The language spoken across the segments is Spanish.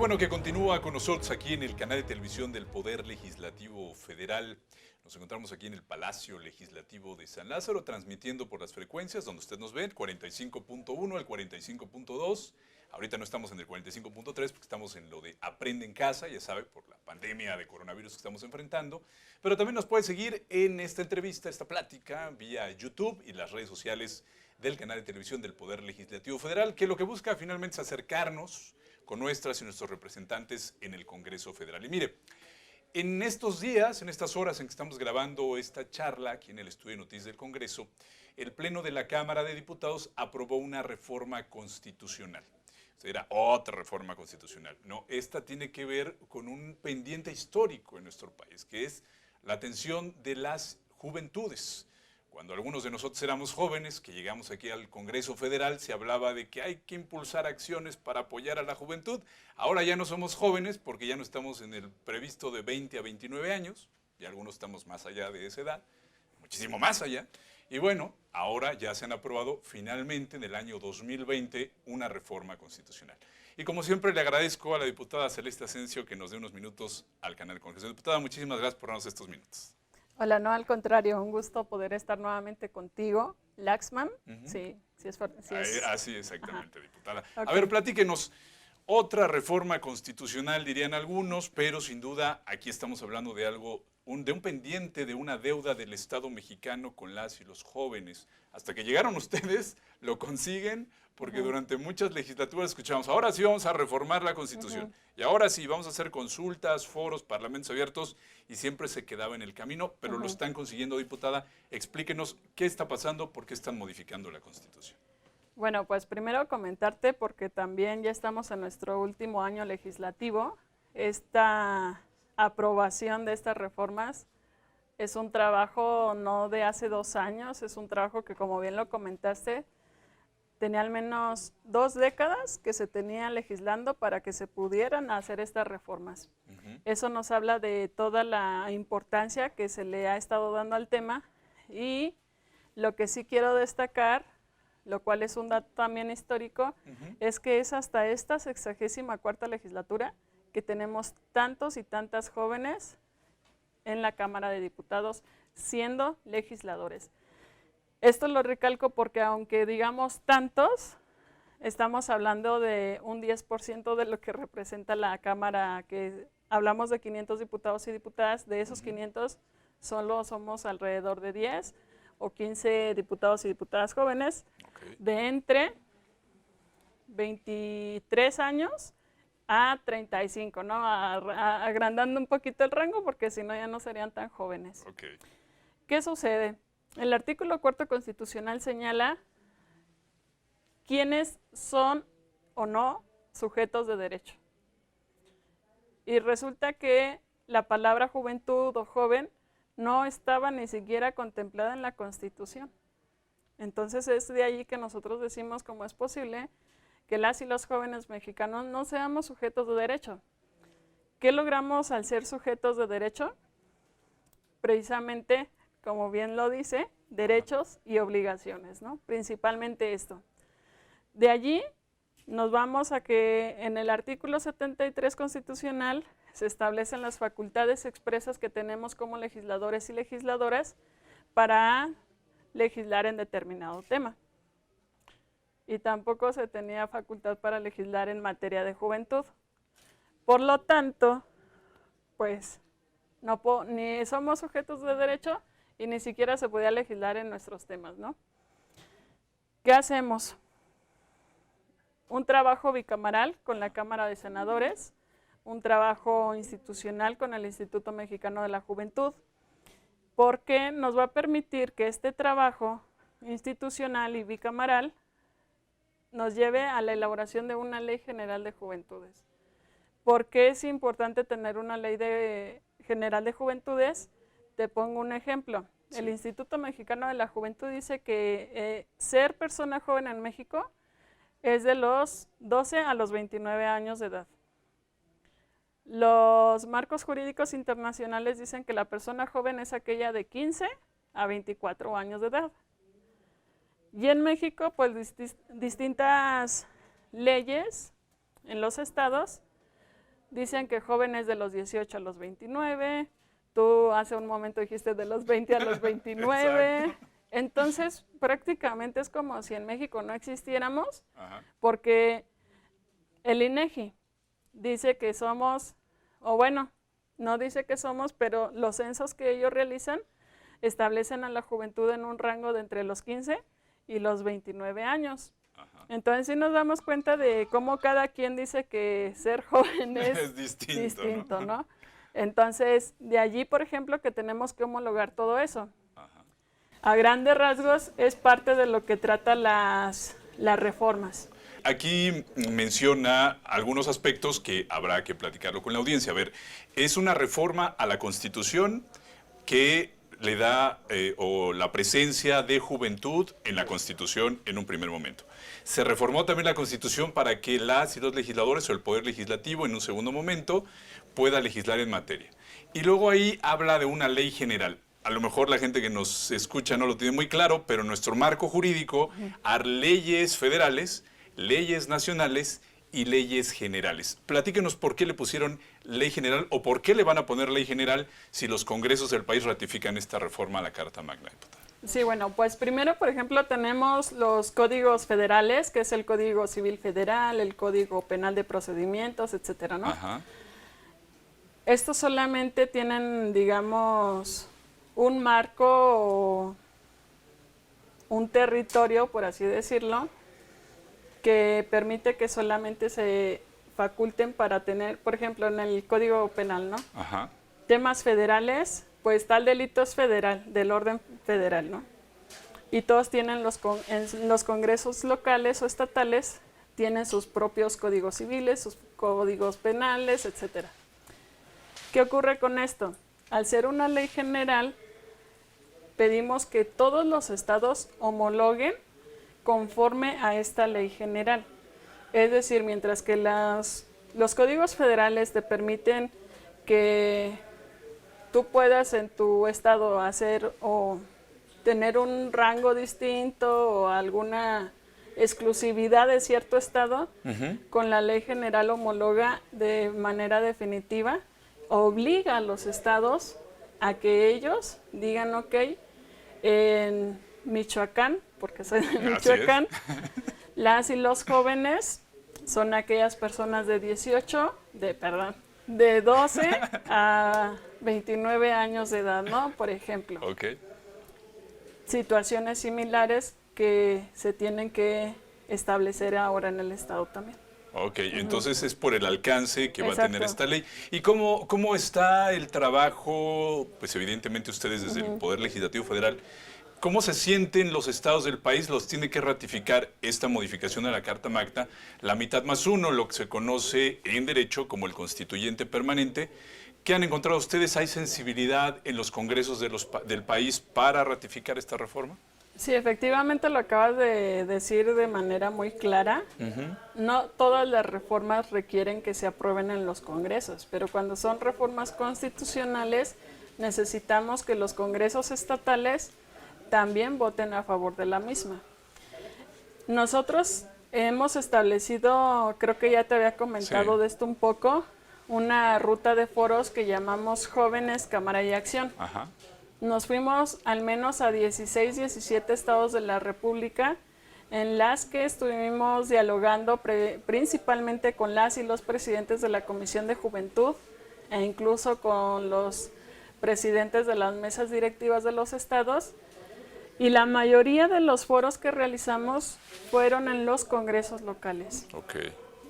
bueno que continúa con nosotros aquí en el canal de televisión del Poder Legislativo Federal. Nos encontramos aquí en el Palacio Legislativo de San Lázaro, transmitiendo por las frecuencias donde usted nos ve, el 45.1, el 45.2. Ahorita no estamos en el 45.3 porque estamos en lo de Aprende en Casa, ya sabe, por la pandemia de coronavirus que estamos enfrentando. Pero también nos puede seguir en esta entrevista, esta plática, vía YouTube y las redes sociales del canal de televisión del Poder Legislativo Federal, que lo que busca finalmente es acercarnos con nuestras y nuestros representantes en el Congreso Federal. Y mire, en estos días, en estas horas en que estamos grabando esta charla aquí en el Estudio de Noticias del Congreso, el Pleno de la Cámara de Diputados aprobó una reforma constitucional. O sea, era otra reforma constitucional. No, esta tiene que ver con un pendiente histórico en nuestro país, que es la atención de las juventudes. Cuando algunos de nosotros éramos jóvenes, que llegamos aquí al Congreso Federal, se hablaba de que hay que impulsar acciones para apoyar a la juventud. Ahora ya no somos jóvenes porque ya no estamos en el previsto de 20 a 29 años, y algunos estamos más allá de esa edad, muchísimo más allá. Y bueno, ahora ya se han aprobado finalmente en el año 2020 una reforma constitucional. Y como siempre le agradezco a la diputada Celeste Asensio que nos dé unos minutos al canal Congreso. Diputada, muchísimas gracias por darnos estos minutos. Hola, no, al contrario, un gusto poder estar nuevamente contigo, Laxman. Sí, Así exactamente, Ajá. diputada. Okay. A ver, platíquenos. Otra reforma constitucional, dirían algunos, pero sin duda aquí estamos hablando de algo, de un pendiente, de una deuda del Estado mexicano con las y los jóvenes. Hasta que llegaron ustedes, lo consiguen, porque durante muchas legislaturas escuchamos, ahora sí vamos a reformar la Constitución, y ahora sí vamos a hacer consultas, foros, parlamentos abiertos, y siempre se quedaba en el camino, pero lo están consiguiendo, diputada. Explíquenos qué está pasando, por qué están modificando la Constitución. Bueno, pues primero comentarte, porque también ya estamos en nuestro último año legislativo. Esta aprobación de estas reformas es un trabajo no de hace 2 años, es un trabajo que, como bien lo comentaste, tenía al menos 2 décadas que se tenía legislando para que se pudieran hacer estas reformas. Eso nos habla de toda la importancia que se le ha estado dando al tema, y lo que sí quiero destacar, lo cual es un dato también histórico, es que es hasta esta 64ª legislatura que tenemos tantos y tantas jóvenes en la Cámara de Diputados siendo legisladores. Esto lo recalco porque aunque digamos tantos, estamos hablando de un 10% de lo que representa la Cámara, que hablamos de 500 diputados y diputadas, de esos 500 solo somos alrededor de 10 o 15 diputados y diputadas jóvenes, de entre 23 años a 35, ¿no? Agrandando un poquito el rango porque si no ya no serían tan jóvenes. ¿Qué sucede? El artículo 4 constitucional señala quiénes son o no sujetos de derecho. Y resulta que la palabra juventud o joven no estaba ni siquiera contemplada en la Constitución. Entonces es de ahí que nosotros decimos cómo es posible que las y los jóvenes mexicanos no seamos sujetos de derecho. ¿Qué logramos al ser sujetos de derecho? Precisamente, como bien lo dice, derechos y obligaciones, ¿no? Principalmente esto. De allí nos vamos a que en el artículo 73 constitucional se establecen las facultades expresas que tenemos como legisladores y legisladoras para legislar en determinado tema. Y tampoco se tenía facultad para legislar en materia de juventud. Por lo tanto, pues ni somos sujetos de derecho y ni siquiera se podía legislar en nuestros temas, ¿no? ¿Qué hacemos? Un trabajo bicameral con la Cámara de Senadores, un trabajo institucional con el Instituto Mexicano de la Juventud, porque nos va a permitir que este trabajo institucional y bicameral nos lleve a la elaboración de una ley general de juventudes. ¿Por qué es importante tener una ley general de juventudes? Te pongo un ejemplo. El Instituto Mexicano de la Juventud dice que ser persona joven en México es de los 12 a los 29 años de edad. Los marcos jurídicos internacionales dicen que la persona joven es aquella de 15 a 24 años de edad. Y en México, pues distintas leyes en los estados dicen que jóvenes de los 18 a los 29, tú hace un momento dijiste de los 20 a los 29, entonces prácticamente es como si en México no existiéramos, porque el INEGI dice que somos, o bueno, no dice que somos, pero los censos que ellos realizan establecen a la juventud en un rango de entre los 15 y los 29 años. Entonces sí nos damos cuenta de cómo cada quien dice que ser joven es distinto, ¿no? Entonces, de allí, por ejemplo, que tenemos que homologar todo eso. A grandes rasgos es parte de lo que trata las reformas. Aquí menciona algunos aspectos que habrá que platicarlo con la audiencia. A ver, es una reforma a la Constitución que le da o la presencia de juventud en la Constitución en un primer momento. Se reformó también la Constitución para que las y los legisladores o el Poder Legislativo en un segundo momento pueda legislar en materia. Y luego ahí habla de una ley general. A lo mejor la gente que nos escucha no lo tiene muy claro, pero nuestro marco jurídico hay leyes federales, leyes nacionales y leyes generales. Platíquenos por qué le pusieron ley general o por qué le van a poner ley general si los congresos del país ratifican esta reforma a la Carta Magna, diputada. Sí, bueno, pues primero, por ejemplo, tenemos los códigos federales, que es el Código Civil Federal, el Código Penal de Procedimientos, etcétera, ¿no? Estos solamente tienen, digamos, un marco o un territorio, por así decirlo, que permite que solamente se faculten para tener, por ejemplo, en el Código Penal, ¿no? Temas federales, pues tal delito es federal, del orden federal, ¿no? Y todos tienen en los congresos locales o estatales, tienen sus propios códigos civiles, sus códigos penales, etcétera. ¿Qué ocurre con esto? Al ser una ley general, pedimos que todos los estados homologuen conforme a esta ley general. Es decir, mientras que los códigos federales te permiten que tú puedas en tu estado hacer o tener un rango distinto o alguna exclusividad de cierto estado, con la ley general homologa de manera definitiva, obliga a los estados a que ellos digan, ok, en Michoacán, porque soy de Michoacán, las y los jóvenes son aquellas personas de 12 a 29 años de edad, ¿no? Por ejemplo. Situaciones similares que se tienen que establecer ahora en el estado también. Entonces es por el alcance que va a tener esta ley. ¿Y cómo está el trabajo? Pues evidentemente ustedes desde el Poder Legislativo Federal, ¿cómo se sienten los estados del país? Los tiene que ratificar esta modificación a la Carta Magna, la mitad más uno, lo que se conoce en derecho como el constituyente permanente. ¿Qué han encontrado ustedes? ¿Hay sensibilidad en los congresos del país para ratificar esta reforma? Sí, efectivamente lo acabas de decir de manera muy clara. No todas las reformas requieren que se aprueben en los congresos, pero cuando son reformas constitucionales necesitamos que los congresos estatales también voten a favor de la misma. Nosotros hemos establecido, creo que ya te había comentado de esto un poco, una ruta de foros que llamamos Jóvenes, Cámara y Acción. Nos fuimos al menos a 16, 17 estados de la República, en las que estuvimos dialogando principalmente con las y los presidentes de la Comisión de Juventud e incluso con los presidentes de las mesas directivas de los estados. Y la mayoría de los foros que realizamos fueron en los congresos locales.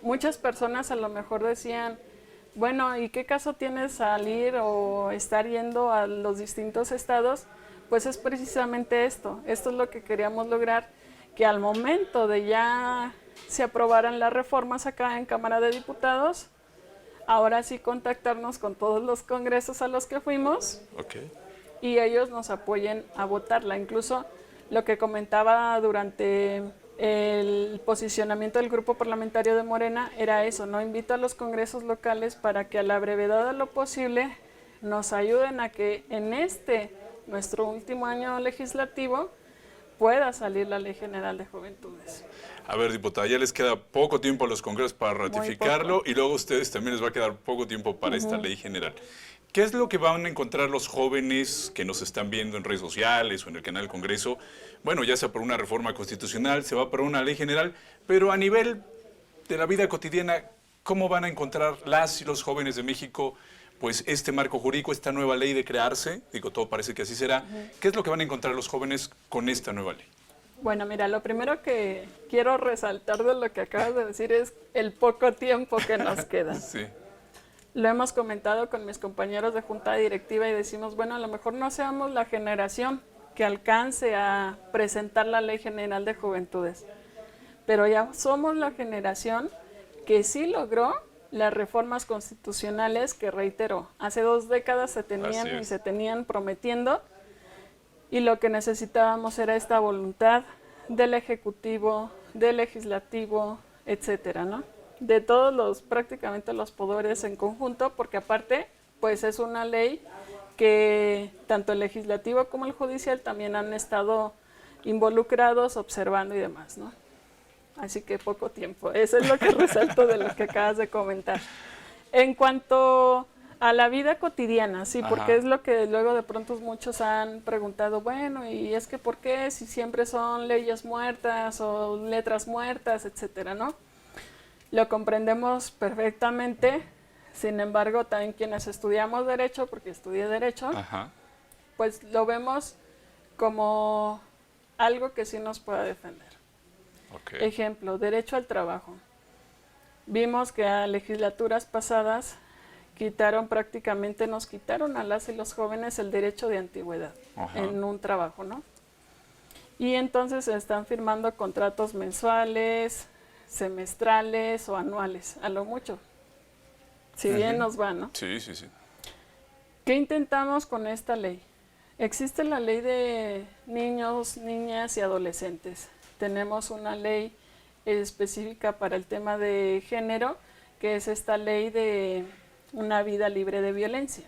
Muchas personas a lo mejor decían, bueno, ¿y qué caso tiene salir o estar yendo a los distintos estados? Pues es precisamente esto. Esto es lo que queríamos lograr, que al momento de ya se aprobaran las reformas acá en Cámara de Diputados, ahora sí contactarnos con todos los congresos a los que fuimos y ellos nos apoyen a votarla. Incluso lo que comentaba durante el posicionamiento del grupo parlamentario de Morena era eso, ¿no? Invito a los congresos locales para que a la brevedad de lo posible nos ayuden a que en nuestro último año legislativo, pueda salir la Ley General de Juventudes. A ver, diputada, ya les queda poco tiempo a los congresos para ratificarlo y luego a ustedes también les va a quedar poco tiempo para esta ley general. ¿Qué es lo que van a encontrar los jóvenes que nos están viendo en redes sociales o en el canal del Congreso? Bueno, ya sea por una reforma constitucional, se va por una ley general, pero a nivel de la vida cotidiana, ¿cómo van a encontrar las y los jóvenes de México pues este marco jurídico, esta nueva ley de crearse? Digo, todo parece que así será. ¿Qué es lo que van a encontrar los jóvenes con esta nueva ley? Bueno, mira, lo primero que quiero resaltar de lo que acabas de decir es el poco tiempo que nos queda. Sí. Lo hemos comentado con mis compañeros de junta directiva y decimos, bueno, a lo mejor no seamos la generación que alcance a presentar la Ley General de Juventudes, pero ya somos la generación que sí logró las reformas constitucionales que, reitero, hace 2 décadas se tenían prometiendo, y lo que necesitábamos era esta voluntad del Ejecutivo, del Legislativo, etcétera, ¿no? De todos prácticamente los poderes en conjunto, porque aparte, pues es una ley que tanto el Legislativo como el Judicial también han estado involucrados, observando y demás, ¿no? Así que poco tiempo. Eso es lo que resalto de lo que acabas de comentar. En cuanto a la vida cotidiana, sí, porque es lo que luego de pronto muchos han preguntado, bueno, y es que ¿por qué si siempre son leyes muertas o letras muertas, etcétera, ¿no? Lo comprendemos perfectamente, sin embargo, también quienes estudiamos Derecho, porque estudié Derecho, pues lo vemos como algo que sí nos pueda defender. Ejemplo, derecho al trabajo. Vimos que a legislaturas pasadas nos quitaron a las y los jóvenes el derecho de antigüedad en un trabajo, ¿no? Y entonces se están firmando contratos mensuales, semestrales o anuales, a lo mucho. Si bien nos va, ¿no? Sí, sí, sí. ¿Qué intentamos con esta ley? Existe la ley de niños, niñas y adolescentes. Tenemos una ley específica para el tema de género, que es esta ley de una vida libre de violencia.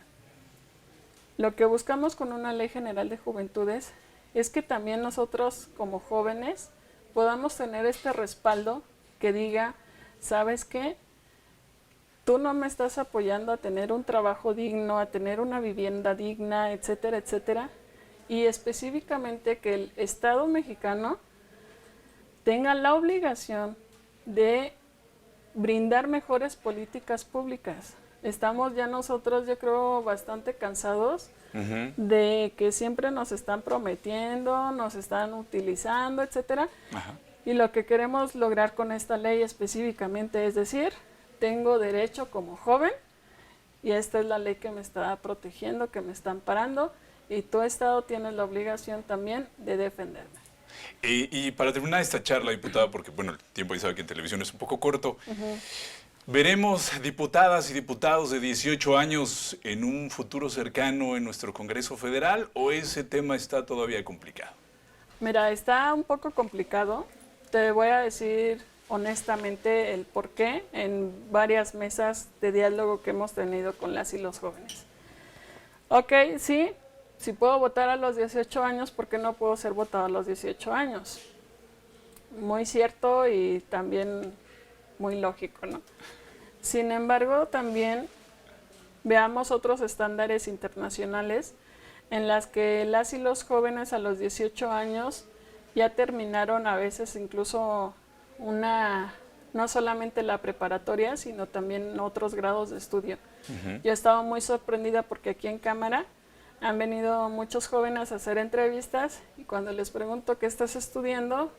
Lo que buscamos con una ley general de juventudes es que también nosotros como jóvenes podamos tener este respaldo que diga, ¿sabes qué? Tú no me estás apoyando a tener un trabajo digno, a tener una vivienda digna, etcétera, etcétera. Y específicamente que el Estado mexicano tenga la obligación de brindar mejores políticas públicas. Estamos ya nosotros, yo creo, bastante cansados de que siempre nos están prometiendo, nos están utilizando, etcétera. Y lo que queremos lograr con esta ley específicamente es decir, tengo derecho como joven y esta es la ley que me está protegiendo, que me está amparando, y tu Estado tiene la obligación también de defenderme. Y para terminar esta charla, diputada, porque bueno, el tiempo ya sabe que en televisión es un poco corto, ¿veremos diputadas y diputados de 18 años en un futuro cercano en nuestro Congreso Federal o ese tema está todavía complicado? Mira, está un poco complicado. Te voy a decir honestamente el por qué en varias mesas de diálogo que hemos tenido con las y los jóvenes. Ok, sí, si puedo votar a los 18 años, ¿por qué no puedo ser votado a los 18 años? Muy cierto y también muy lógico, ¿no? Sin embargo, también veamos otros estándares internacionales en las que las y los jóvenes a los 18 años ya terminaron a veces incluso no solamente la preparatoria, sino también otros grados de estudio. Yo estaba muy sorprendida porque aquí en Cámara han venido muchos jóvenes a hacer entrevistas y cuando les pregunto qué estás estudiando,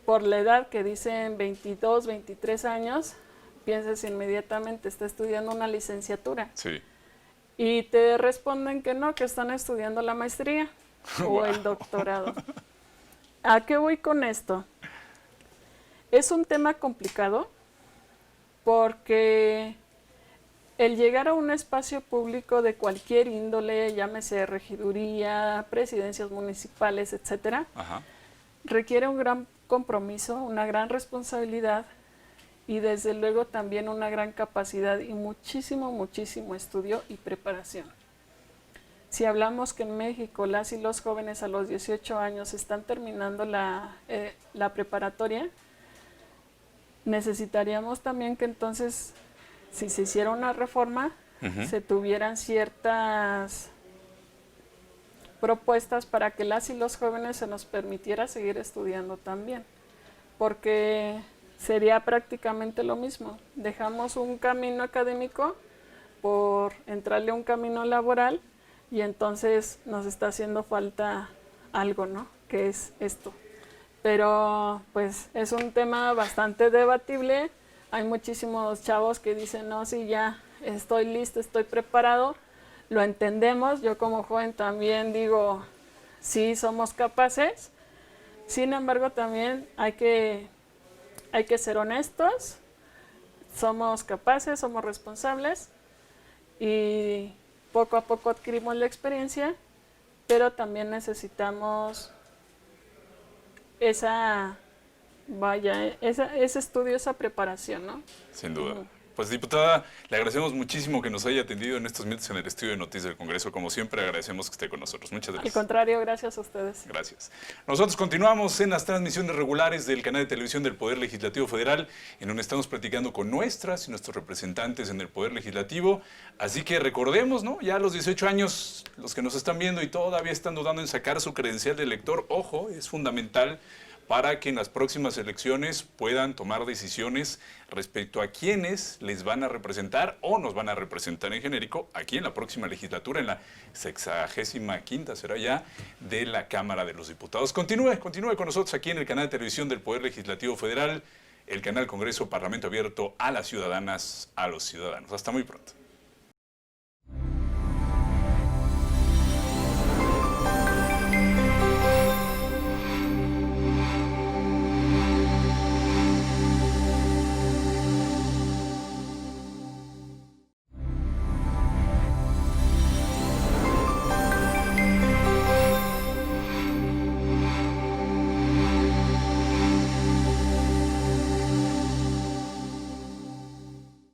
por la edad que dicen 22, 23 años, piensas inmediatamente, está estudiando una licenciatura. Sí. Y te responden que no, que están estudiando la maestría o el doctorado. ¿A qué voy con esto? Es un tema complicado porque el llegar a un espacio público de cualquier índole, llámese regiduría, presidencias municipales, etcétera, requiere un gran compromiso, una gran responsabilidad y desde luego también una gran capacidad y muchísimo, muchísimo estudio y preparación. Si hablamos que en México las y los jóvenes a los 18 años están terminando la preparatoria, necesitaríamos también que entonces, si se hiciera una reforma, se tuvieran ciertas propuestas para que las y los jóvenes se nos permitiera seguir estudiando también, porque sería prácticamente lo mismo. Dejamos un camino académico por entrarle a un camino laboral y entonces nos está haciendo falta algo, ¿no? Que es esto. Pero pues es un tema bastante debatible. Hay muchísimos chavos que dicen, no, sí, ya estoy listo, estoy preparado. Lo entendemos, yo como joven también digo, sí, somos capaces. Sin embargo, también hay que ser honestos, somos capaces, somos responsables y poco a poco adquirimos la experiencia, pero también necesitamos ese estudio, esa preparación, ¿no? Sin duda. Pues, diputada, le agradecemos muchísimo que nos haya atendido en estos minutos en el estudio de Noticias del Congreso. Como siempre, agradecemos que esté con nosotros. Muchas gracias. Al contrario, gracias a ustedes. Gracias. Nosotros continuamos en las transmisiones regulares del canal de televisión del Poder Legislativo Federal, en donde estamos platicando con nuestras y nuestros representantes en el Poder Legislativo. Así que recordemos, ¿no? Ya a los 18 años, los que nos están viendo y todavía están dudando en sacar su credencial de elector, ojo, es fundamental para que en las próximas elecciones puedan tomar decisiones respecto a quiénes les van a representar o nos van a representar en genérico aquí en la próxima legislatura, en la 65ª será ya, de la Cámara de los Diputados. Continúe con nosotros aquí en el canal de televisión del Poder Legislativo Federal, el canal Congreso Parlamento Abierto a las ciudadanas, a los ciudadanos. Hasta muy pronto.